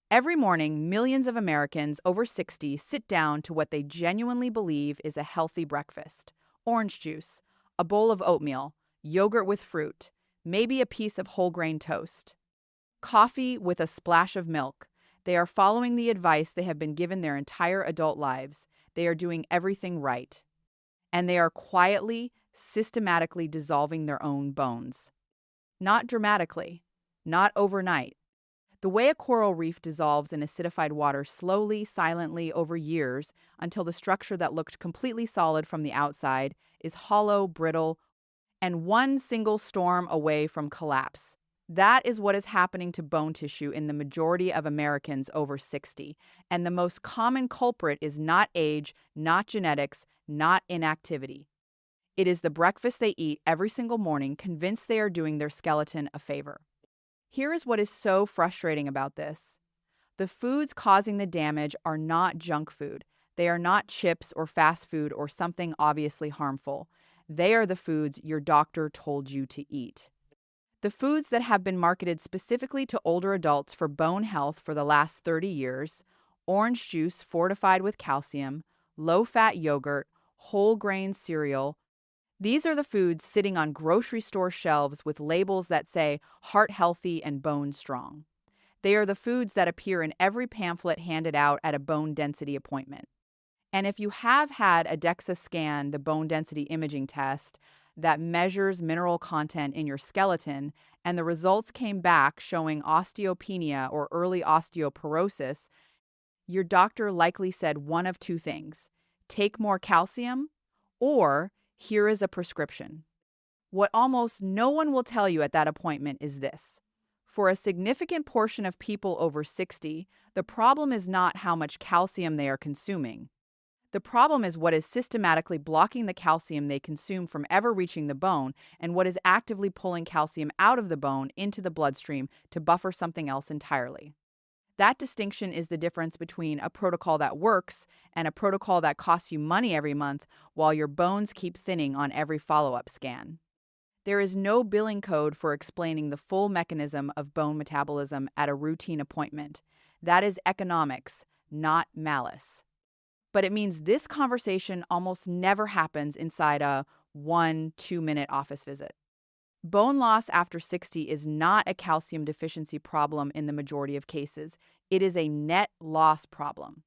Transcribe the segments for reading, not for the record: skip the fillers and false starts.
Every morning, millions of Americans over 60 sit down to what they genuinely believe is a healthy breakfast: orange juice, a bowl of oatmeal, yogurt with fruit, maybe a piece of whole grain toast, coffee with a splash of milk. They are following the advice they have been given their entire adult lives. They are doing everything right. And they are quietly, systematically dissolving their own bones. Not dramatically, not overnight. The way a coral reef dissolves in acidified water slowly, silently over years until the structure that looked completely solid from the outside is hollow, brittle, and one single storm away from collapse. That is what is happening to bone tissue in the majority of Americans over 60. And the most common culprit is not age, not genetics, not inactivity. It is the breakfast they eat every single morning, convinced they are doing their skeleton a favor. Here is what is so frustrating about this. The foods causing the damage are not junk food. They are not chips or fast food or something obviously harmful. They are the foods your doctor told you to eat. The foods that have been marketed specifically to older adults for bone health for the last 30 years: orange juice fortified with calcium, low-fat yogurt, whole grain cereal. These are the foods sitting on grocery store shelves with labels that say heart healthy and bone strong. They are the foods that appear in every pamphlet handed out at a bone density appointment. And if you have had a DEXA scan, the bone density imaging test that measures mineral content in your skeleton, and the results came back showing osteopenia or early osteoporosis, your doctor likely said one of two things: take more calcium, or here is a prescription. What almost no one will tell you at that appointment is this: for a significant portion of people over 60, the problem is not how much calcium they are consuming. The problem is what is systematically blocking the calcium they consume from ever reaching the bone, and what is actively pulling calcium out of the bone into the bloodstream to buffer something else entirely. That distinction is the difference between a protocol that works and a protocol that costs you money every month while your bones keep thinning on every follow-up scan. There is no billing code for explaining the full mechanism of bone metabolism at a routine appointment. That is economics, not malice. But it means this conversation almost never happens inside a 1-2 minute office visit. Bone loss after 60 is not a calcium deficiency problem in the majority of cases. It is a net loss problem.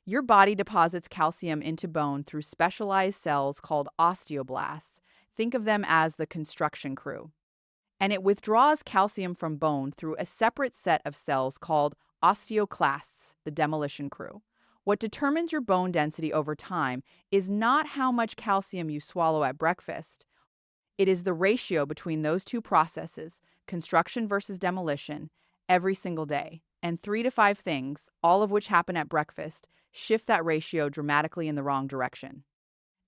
Your body deposits calcium into bone through specialized cells called osteoblasts. Think of them as the construction crew. And it withdraws calcium from bone through a separate set of cells called osteoclasts, the demolition crew. What determines your bone density over time is not how much calcium you swallow at breakfast. It is the ratio between those two processes, construction versus demolition, every single day. And 3 to 5 things, all of which happen at breakfast, shift that ratio dramatically in the wrong direction.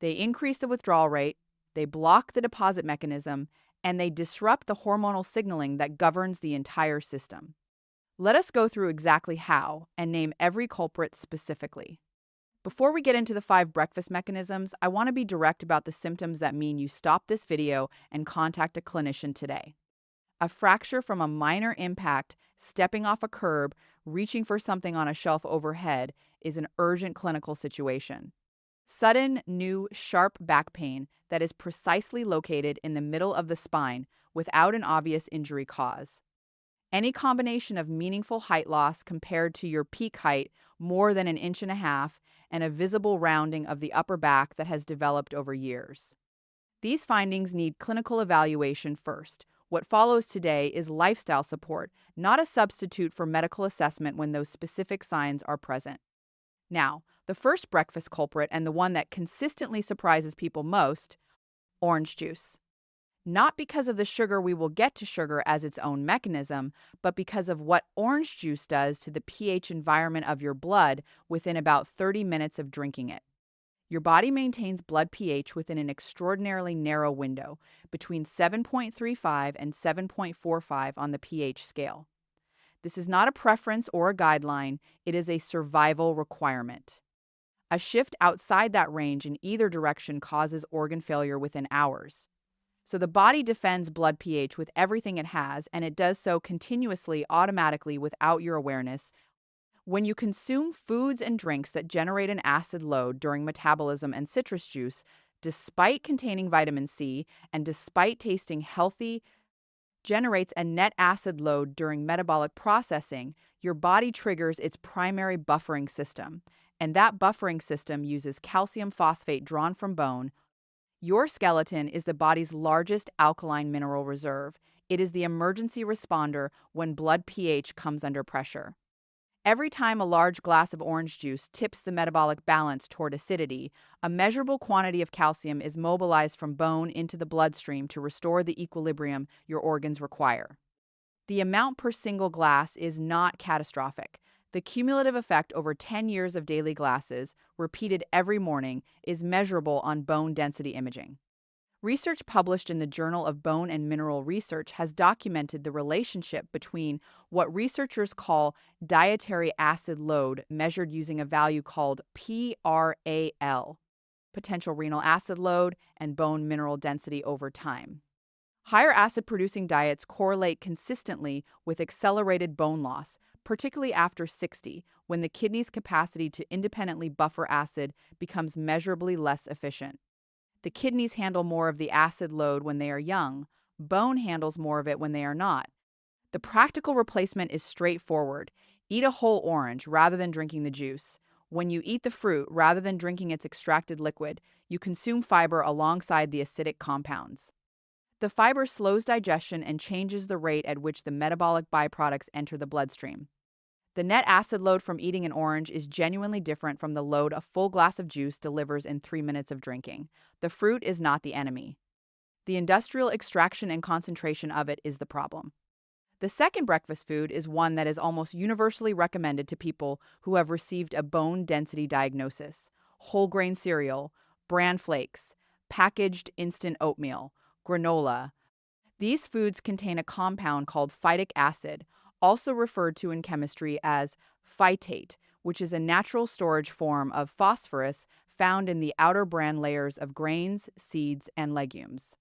They increase the withdrawal rate, they block the deposit mechanism, and they disrupt the hormonal signaling that governs the entire system. Let us go through exactly how and name every culprit specifically. Before we get into the 5 breakfast mechanisms, I want to be direct about the symptoms that mean you stop this video and contact a clinician today. A fracture from a minor impact, stepping off a curb, reaching for something on a shelf overhead is an urgent clinical situation. Sudden, new, sharp back pain that is precisely located in the middle of the spine without an obvious injury cause. Any combination of meaningful height loss compared to your peak height, more than 1.5 inches, and a visible rounding of the upper back that has developed over years. These findings need clinical evaluation first. What follows today is lifestyle support, not a substitute for medical assessment when those specific signs are present. Now, the first breakfast culprit, and the one that consistently surprises people most: orange juice. Not because of the sugar, we will get to sugar as its own mechanism, but because of what orange juice does to the pH environment of your blood within about 30 minutes of drinking it. Your body maintains blood pH within an extraordinarily narrow window, between 7.35 and 7.45 on the pH scale. This is not a preference or a guideline, it is a survival requirement. A shift outside that range in either direction causes organ failure within hours. So the body defends blood pH with everything it has, and it does so continuously, automatically, without your awareness. When you consume foods and drinks that generate an acid load during metabolism and citrus juice, despite containing vitamin C and despite tasting healthy, generates a net acid load during metabolic processing, your body triggers its primary buffering system. And that buffering system uses calcium phosphate drawn from bone. Your skeleton is the body's largest alkaline mineral reserve. It is the emergency responder when blood pH comes under pressure. Every time a large glass of orange juice tips the metabolic balance toward acidity, a measurable quantity of calcium is mobilized from bone into the bloodstream to restore the equilibrium your organs require. The amount per single glass is not catastrophic. The cumulative effect over 10 years of daily glasses, repeated every morning, is measurable on bone density imaging. Research published in the Journal of Bone and Mineral Research has documented the relationship between what researchers call dietary acid load, measured using a value called PRAL, potential renal acid load, and bone mineral density over time. Higher acid-producing diets correlate consistently with accelerated bone loss, particularly after 60, when the kidney's capacity to independently buffer acid becomes measurably less efficient. The kidneys handle more of the acid load when they are young. Bone handles more of it when they are not. The practical replacement is straightforward. Eat a whole orange rather than drinking the juice. When you eat the fruit rather than drinking its extracted liquid, you consume fiber alongside the acidic compounds. The fiber slows digestion and changes the rate at which the metabolic byproducts enter the bloodstream. The net acid load from eating an orange is genuinely different from the load a full glass of juice delivers in 3 minutes of drinking. The fruit is not the enemy. The industrial extraction and concentration of it is the problem. The second breakfast food is one that is almost universally recommended to people who have received a bone density diagnosis: whole grain cereal, bran flakes, packaged instant oatmeal, granola. These foods contain a compound called phytic acid, also referred to in chemistry as phytate, which is a natural storage form of phosphorus found in the outer bran layers of grains, seeds, and legumes.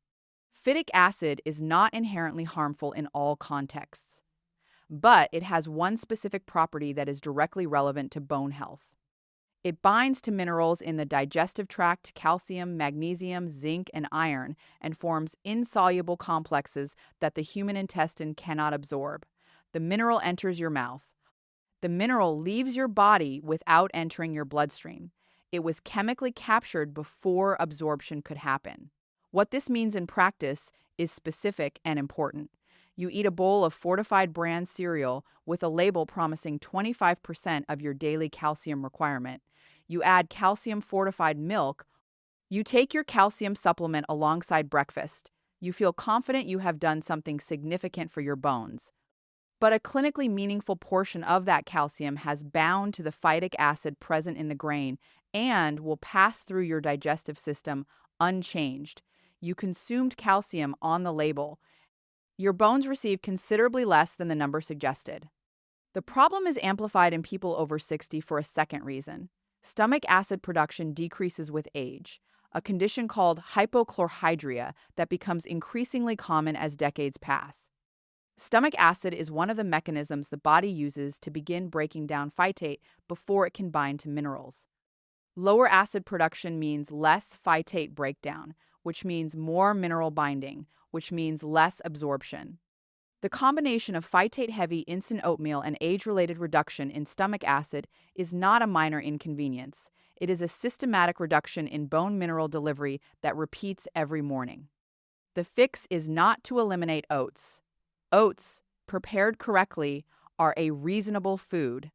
Phytic acid is not inherently harmful in all contexts, but it has one specific property that is directly relevant to bone health. It binds to minerals in the digestive tract, calcium, magnesium, zinc, and iron, and forms insoluble complexes that the human intestine cannot absorb. The mineral enters your mouth. The mineral leaves your body without entering your bloodstream. It was chemically captured before absorption could happen. What this means in practice is specific and important. You eat a bowl of fortified bran cereal with a label promising 25% of your daily calcium requirement. You add calcium-fortified milk. You take your calcium supplement alongside breakfast. You feel confident you have done something significant for your bones. But a clinically meaningful portion of that calcium has bound to the phytic acid present in the grain and will pass through your digestive system unchanged. You consumed calcium on the label. Your bones receive considerably less than the number suggested. The problem is amplified in people over 60 for a second reason. Stomach acid production decreases with age, a condition called hypochlorhydria that becomes increasingly common as decades pass. Stomach acid is one of the mechanisms the body uses to begin breaking down phytate before it can bind to minerals. Lower acid production means less phytate breakdown, which means more mineral binding, which means less absorption. The combination of phytate-heavy instant oatmeal and age-related reduction in stomach acid is not a minor inconvenience. It is a systematic reduction in bone mineral delivery that repeats every morning. The fix is not to eliminate oats. Oats, prepared correctly, are a reasonable food.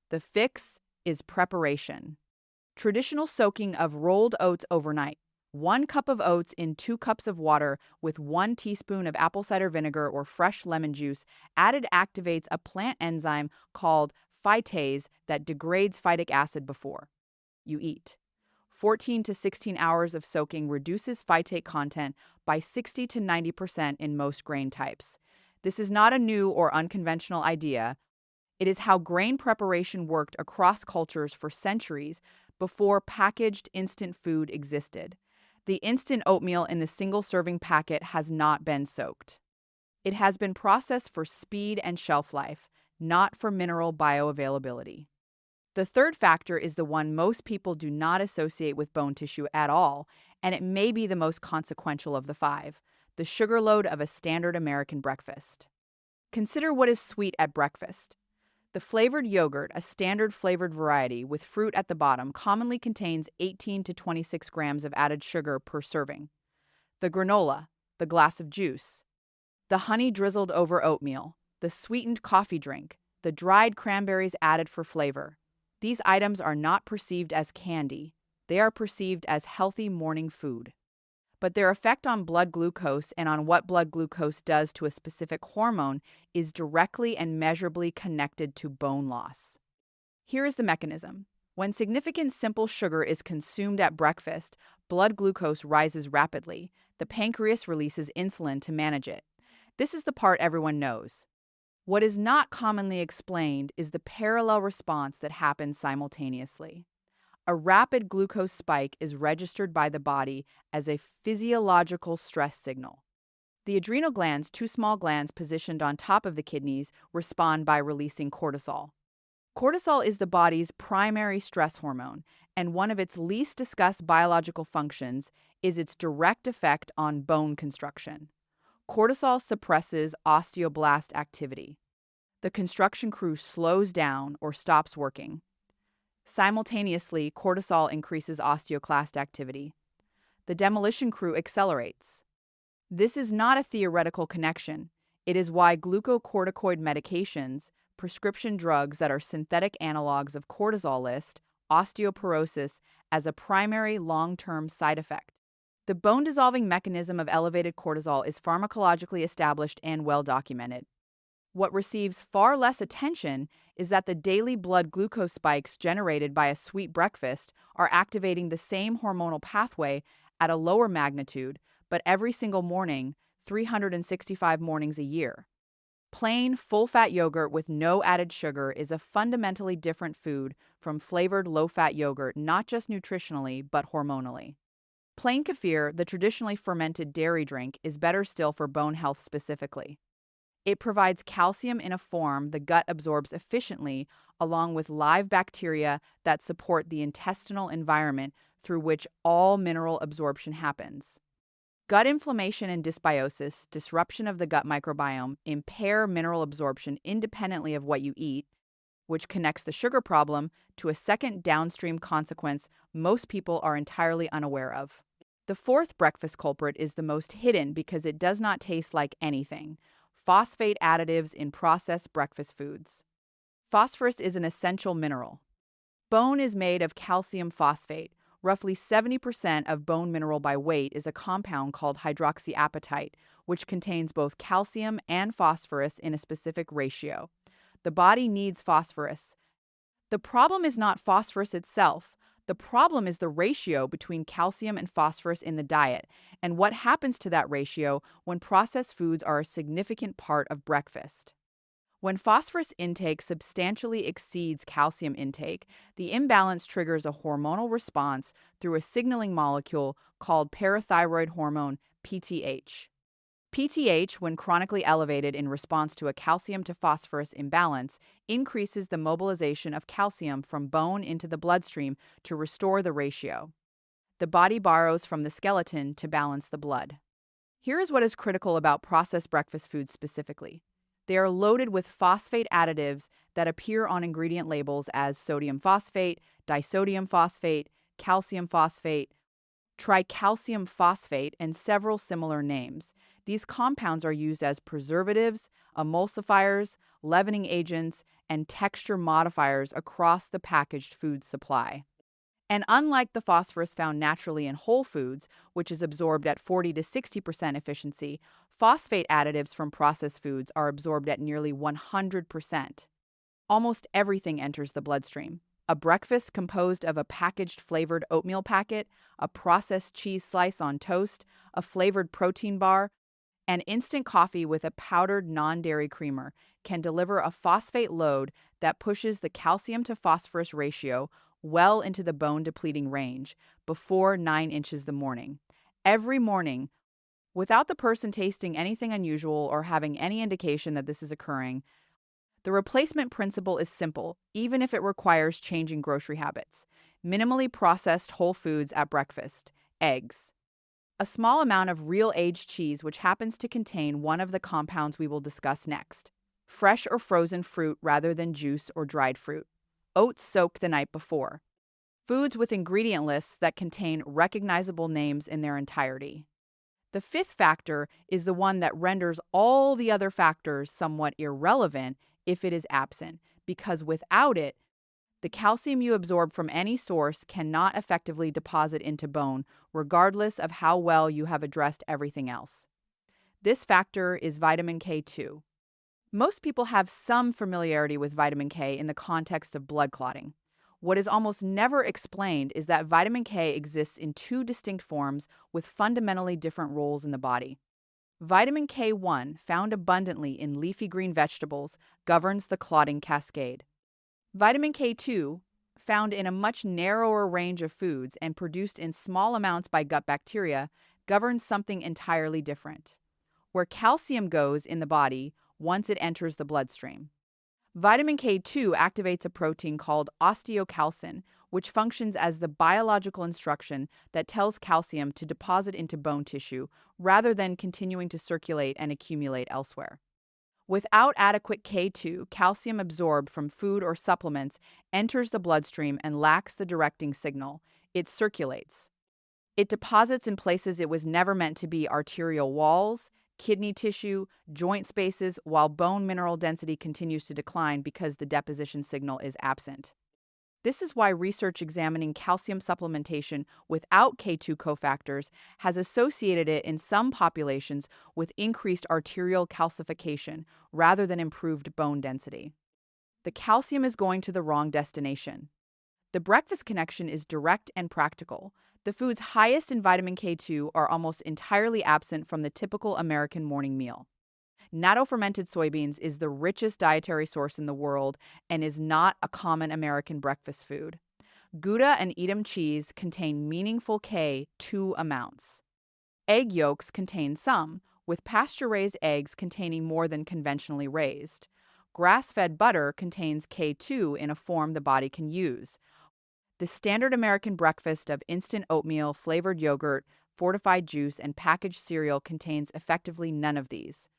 The fix is preparation. Traditional soaking of rolled oats overnight. 1 cup of oats in 2 cups of water with 1 teaspoon of apple cider vinegar or fresh lemon juice added activates a plant enzyme called phytase that degrades phytic acid before you eat. 14 to 16 hours of soaking reduces phytate content by 60 to 90% in most grain types. This is not a new or unconventional idea. It is how grain preparation worked across cultures for centuries before packaged instant food existed. The instant oatmeal in the single-serving packet has not been soaked. It has been processed for speed and shelf life, not for mineral bioavailability. The third factor is the one most people do not associate with bone tissue at all, and it may be the most consequential of the five: the sugar load of a standard American breakfast. Consider what is sweet at breakfast. The flavored yogurt, a standard flavored variety with fruit at the bottom, commonly contains 18 to 26 grams of added sugar per serving. The granola, the glass of juice, the honey drizzled over oatmeal, the sweetened coffee drink, the dried cranberries added for flavor. These items are not perceived as candy. They are perceived as healthy morning food. But their effect on blood glucose and on what blood glucose does to a specific hormone is directly and measurably connected to bone loss. Here is the mechanism. When significant simple sugar is consumed at breakfast, blood glucose rises rapidly. The pancreas releases insulin to manage it. This is the part everyone knows. What is not commonly explained is the parallel response that happens simultaneously. A rapid glucose spike is registered by the body as a physiological stress signal. The adrenal glands, two small glands positioned on top of the kidneys, respond by releasing cortisol. Cortisol is the body's primary stress hormone, and one of its least discussed biological functions is its direct effect on bone construction. Cortisol suppresses osteoblast activity. The construction crew slows down or stops working. Simultaneously, cortisol increases osteoclast activity. The demolition crew accelerates. This is not a theoretical connection. It is why glucocorticoid medications, prescription drugs that are synthetic analogs of cortisol, list osteoporosis as a primary long-term side effect. The bone-dissolving mechanism of elevated cortisol is pharmacologically established and well documented. What receives far less attention is that the daily blood glucose spikes generated by a sweet breakfast are activating the same hormonal pathway at a lower magnitude, but every single morning, 365 mornings a year. Plain, full-fat yogurt with no added sugar is a fundamentally different food from flavored low-fat yogurt, not just nutritionally, but hormonally. Plain kefir, the traditionally fermented dairy drink, is better still for bone health specifically. It provides calcium in a form the gut absorbs efficiently, along with live bacteria that support the intestinal environment through which all mineral absorption happens. Gut inflammation and dysbiosis, disruption of the gut microbiome, impair mineral absorption independently of what you eat, which connects the sugar problem to a second downstream consequence most people are entirely unaware of. The fourth breakfast culprit is the most hidden because it does not taste like anything: phosphate additives in processed breakfast foods. Phosphorus is an essential mineral. Bone is made of calcium phosphate. Roughly 70% of bone mineral by weight is a compound called hydroxyapatite, which contains both calcium and phosphorus in a specific ratio. The body needs phosphorus. The problem is not phosphorus itself. The problem is the ratio between calcium and phosphorus in the diet, and what happens to that ratio when processed foods are a significant part of breakfast. When phosphorus intake substantially exceeds calcium intake, the imbalance triggers a hormonal response through a signaling molecule called parathyroid hormone, PTH. PTH, when chronically elevated in response to a calcium to phosphorus imbalance, increases the mobilization of calcium from bone into the bloodstream to restore the ratio. The body borrows from the skeleton to balance the blood. Here is what is critical about processed breakfast foods specifically. They are loaded with phosphate additives that appear on ingredient labels as sodium phosphate, disodium phosphate, calcium phosphate, tricalcium phosphate, and several similar names. These compounds are used as preservatives, emulsifiers, leavening agents, and texture modifiers across the packaged food supply. And unlike the phosphorus found naturally in whole foods, which is absorbed at 40 to 60% efficiency, phosphate additives from processed foods are absorbed at nearly 100%. Almost everything enters the bloodstream. A breakfast composed of a packaged flavored oatmeal packet, a processed cheese slice on toast, a flavored protein bar, and instant coffee with a powdered non-dairy creamer can deliver a phosphate load that pushes the calcium to phosphorus ratio well into the bone-depleting range before 9 inches the morning. Every morning, without the person tasting anything unusual or having any indication that this is occurring, The replacement principle is simple, even if it requires changing grocery habits. Minimally processed whole foods at breakfast, eggs. A small amount of real aged cheese, which happens to contain one of the compounds we will discuss next. Fresh or frozen fruit rather than juice or dried fruit. Oats soaked the night before. Foods with ingredient lists that contain recognizable names in their entirety. The fifth factor is the one that renders all the other factors somewhat irrelevant if it is absent, because without it, the calcium you absorb from any source cannot effectively deposit into bone, regardless of how well you have addressed everything else. This factor is vitamin K2. Most people have some familiarity with vitamin K in the context of blood clotting. What is almost never explained is that vitamin K exists in two distinct forms with fundamentally different roles in the body. Vitamin K1, found abundantly in leafy green vegetables, governs the clotting cascade. Vitamin K2, found in a much narrower range of foods and produced in small amounts by gut bacteria, governs something entirely different. Where calcium goes in the body once it enters the bloodstream. Vitamin K2 activates a protein called osteocalcin, which functions as the biological instruction that tells calcium to deposit into bone tissue rather than continuing to circulate and accumulate elsewhere. Without adequate K2, calcium absorbed from food or supplements enters the bloodstream and lacks the directing signal. It circulates. It deposits in places it was never meant to be: arterial walls, kidney tissue, joint spaces, while bone mineral density continues to decline because the deposition signal is absent. This is why research examining calcium supplementation without K2 cofactors has associated it in some populations with increased arterial calcification rather than improved bone density. The calcium is going to the wrong destination. The breakfast connection is direct and practical. The foods highest in vitamin K2 are almost entirely absent from the typical American morning meal. Natto-fermented soybeans is the richest dietary source in the world and is not a common American breakfast food. Gouda and Edam cheese contain meaningful K2 amounts. Egg yolks contain some, with pasture-raised eggs containing more than conventionally raised. Grass-fed butter contains K2 in a form the body can use. The standard American breakfast of instant oatmeal, flavored yogurt, fortified juice, and packaged cereal contains effectively none of these.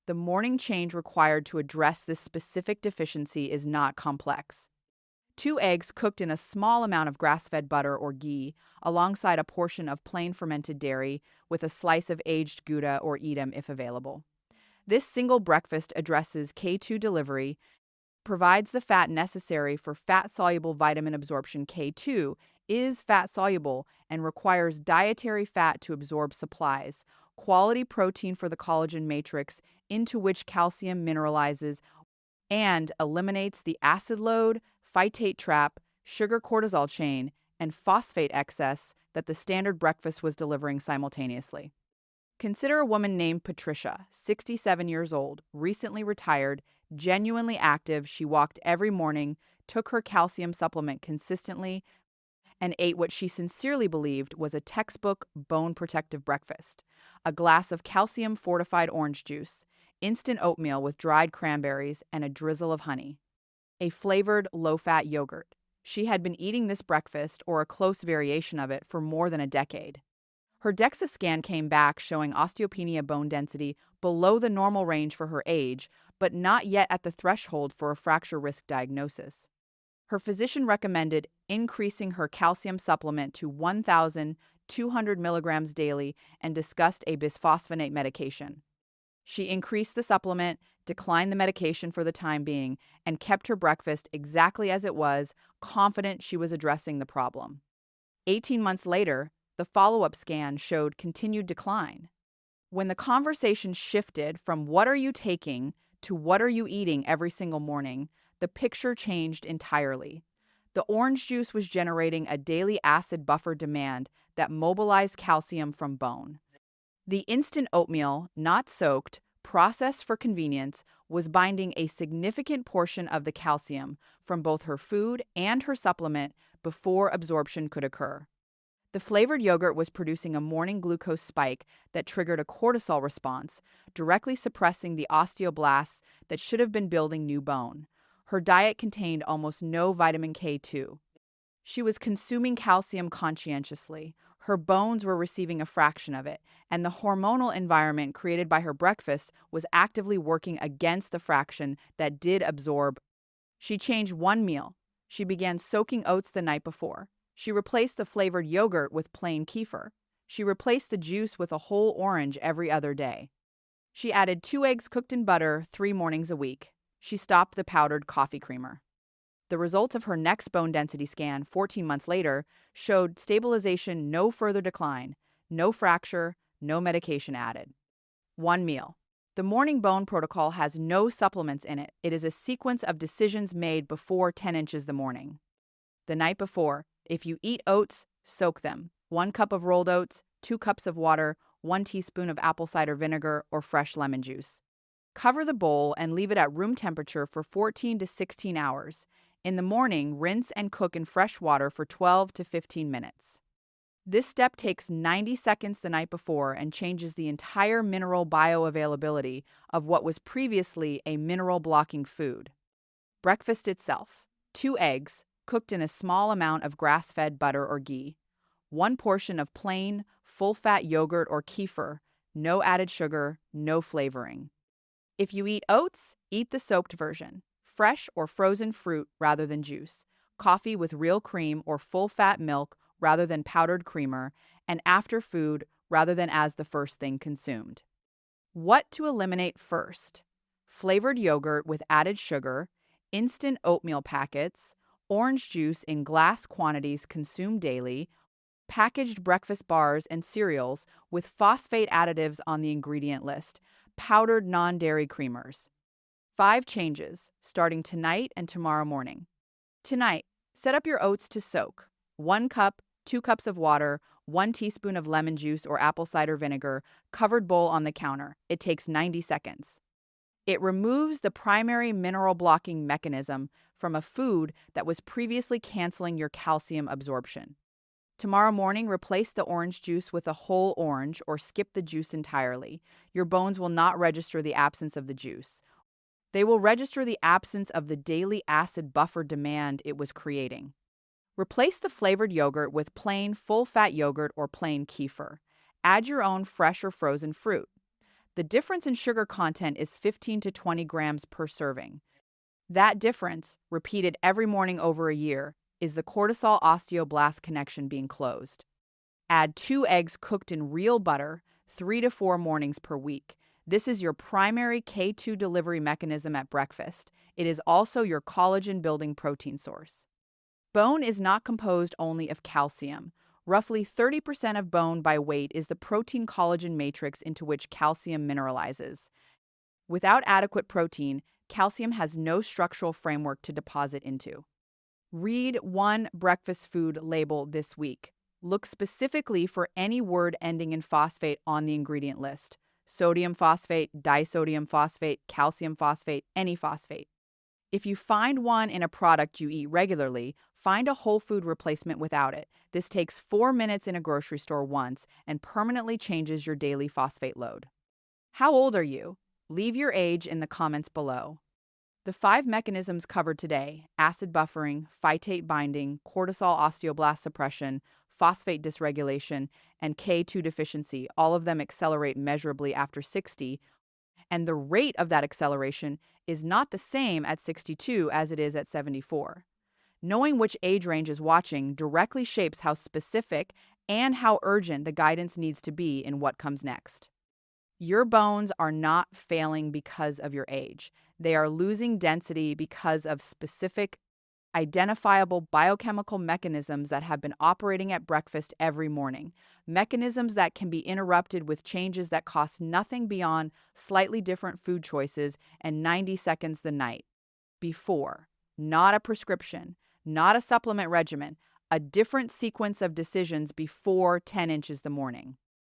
The morning change required to address this specific deficiency is not complex. 2 eggs cooked in a small amount of grass-fed butter or ghee, alongside a portion of plain fermented dairy, with a slice of aged Gouda or Edam if available. This single breakfast addresses K2 delivery, provides the fat necessary for fat-soluble vitamin absorption. K2 is fat-soluble and requires dietary fat to absorb supplies, quality protein for the collagen matrix into which calcium mineralizes, and eliminates the acid load, phytate trap, sugar-cortisol chain, and phosphate excess that the standard breakfast was delivering simultaneously. Consider a woman named Patricia, 67 years old, recently retired, genuinely active. She walked every morning, took her calcium supplement consistently, and ate what she sincerely believed was a textbook bone-protective breakfast: a glass of calcium-fortified orange juice, instant oatmeal with dried cranberries, and a drizzle of honey. A flavored, low-fat yogurt. She had been eating this breakfast, or a close variation of it, for more than a decade. Her DEXA scan came back showing osteopenia bone density below the normal range for her age, but not yet at the threshold for a fracture risk diagnosis. Her physician recommended increasing her calcium supplement to 1,200 milligrams daily and discussed a bisphosphonate medication. She increased the supplement, declined the medication for the time being, and kept her breakfast exactly as it was, confident she was addressing the problem. 18 months later, the follow-up scan showed continued decline. When the conversation shifted from "what are you taking" to "what are you eating" every single morning, the picture changed entirely. The orange juice was generating a daily acid buffer demand that mobilized calcium from bone. The instant oatmeal, not soaked, processed for convenience, was binding a significant portion of the calcium from both her food and her supplement before absorption could occur. The flavored yogurt was producing a morning glucose spike that triggered a cortisol response, directly suppressing the osteoblasts that should have been building new bone. Her diet contained almost no vitamin K2. She was consuming calcium conscientiously. Her bones were receiving a fraction of it, and the hormonal environment created by her breakfast was actively working against the fraction that did absorb. She changed one meal. She began soaking oats the night before. She replaced the flavored yogurt with plain kefir. She replaced the juice with a whole orange every other day. She added 2 eggs cooked in butter 3 mornings a week. She stopped the powdered coffee creamer. The results of her next bone density scan 14 months later showed stabilization, no further decline, no fracture, no medication added. One meal. The morning bone protocol has no supplements in it. It is a sequence of decisions made before 10 inches the morning. The night before, if you eat oats, soak them. 1 cup of rolled oats, 2 cups of water, 1 teaspoon of apple cider vinegar or fresh lemon juice. Cover the bowl and leave it at room temperature for 14 to 16 hours. In the morning, rinse and cook in fresh water for 12 to 15 minutes. This step takes 90 seconds the night before and changes the entire mineral bioavailability of what was previously a mineral-blocking food. Breakfast itself. 2 eggs, cooked in a small amount of grass-fed butter or ghee. 1 portion of plain, full-fat yogurt or kefir, no added sugar, no flavoring. If you eat oats, eat the soaked version. Fresh or frozen fruit rather than juice. Coffee with real cream or full-fat milk rather than powdered creamer, and after food rather than as the first thing consumed. What to eliminate first? Flavored yogurt with added sugar, instant oatmeal packets, orange juice in glass quantities consumed daily, packaged breakfast bars and cereals with phosphate additives on the ingredient list, powdered non-dairy creamers. 5 changes, starting tonight and tomorrow morning. Tonight, set up your oats to soak. 1 cup, 2 cups of water, 1 teaspoon of lemon juice or apple cider vinegar, covered bowl on the counter. It takes 90 seconds. It removes the primary mineral-blocking mechanism from a food that was previously canceling your calcium absorption. Tomorrow morning, replace the orange juice with a whole orange or skip the juice entirely. Your bones will not register the absence of the juice. They will register the absence of the daily acid buffer demand it was creating. Replace the flavored yogurt with plain full-fat yogurt or plain kefir. Add your own fresh or frozen fruit. The difference in sugar content is 15 to 20 grams per serving. That difference, repeated every morning over a year, is the cortisol-osteoblast connection being closed. Add 2 eggs cooked in real butter 3 to 4 mornings per week. This is your primary K2 delivery mechanism at breakfast. It is also your collagen-building protein source. Bone is not composed only of calcium. Roughly 30% of bone by weight is the protein collagen matrix into which calcium mineralizes. Without adequate protein, calcium has no structural framework to deposit into. Read one breakfast food label this week. Look specifically for any word ending in phosphate on the ingredient list. Sodium phosphate, disodium phosphate, calcium phosphate, any phosphate. If you find one in a product you eat regularly, find a whole food replacement without it. This takes 4 minutes in a grocery store once and permanently changes your daily phosphate load. How old are you? Leave your age in the comments below. The 5 mechanisms covered today, acid buffering, phytate binding, cortisol-osteoblast suppression, phosphate dysregulation, and K2 deficiency, all of them accelerate measurably after 60, and the rate of that acceleration is not the same at 62 as it is at 74. Knowing which age range is watching directly shapes how specific and how urgent the guidance needs to be in what comes next. Your bones are not failing because of your age. They are losing density because of specific, identifiable biochemical mechanisms that have been operating at breakfast every morning. Mechanisms that can be interrupted with changes that cost nothing beyond slightly different food choices and 90 seconds the night before. Not a prescription, not a supplement regimen, a different sequence of decisions before 10 inches the morning.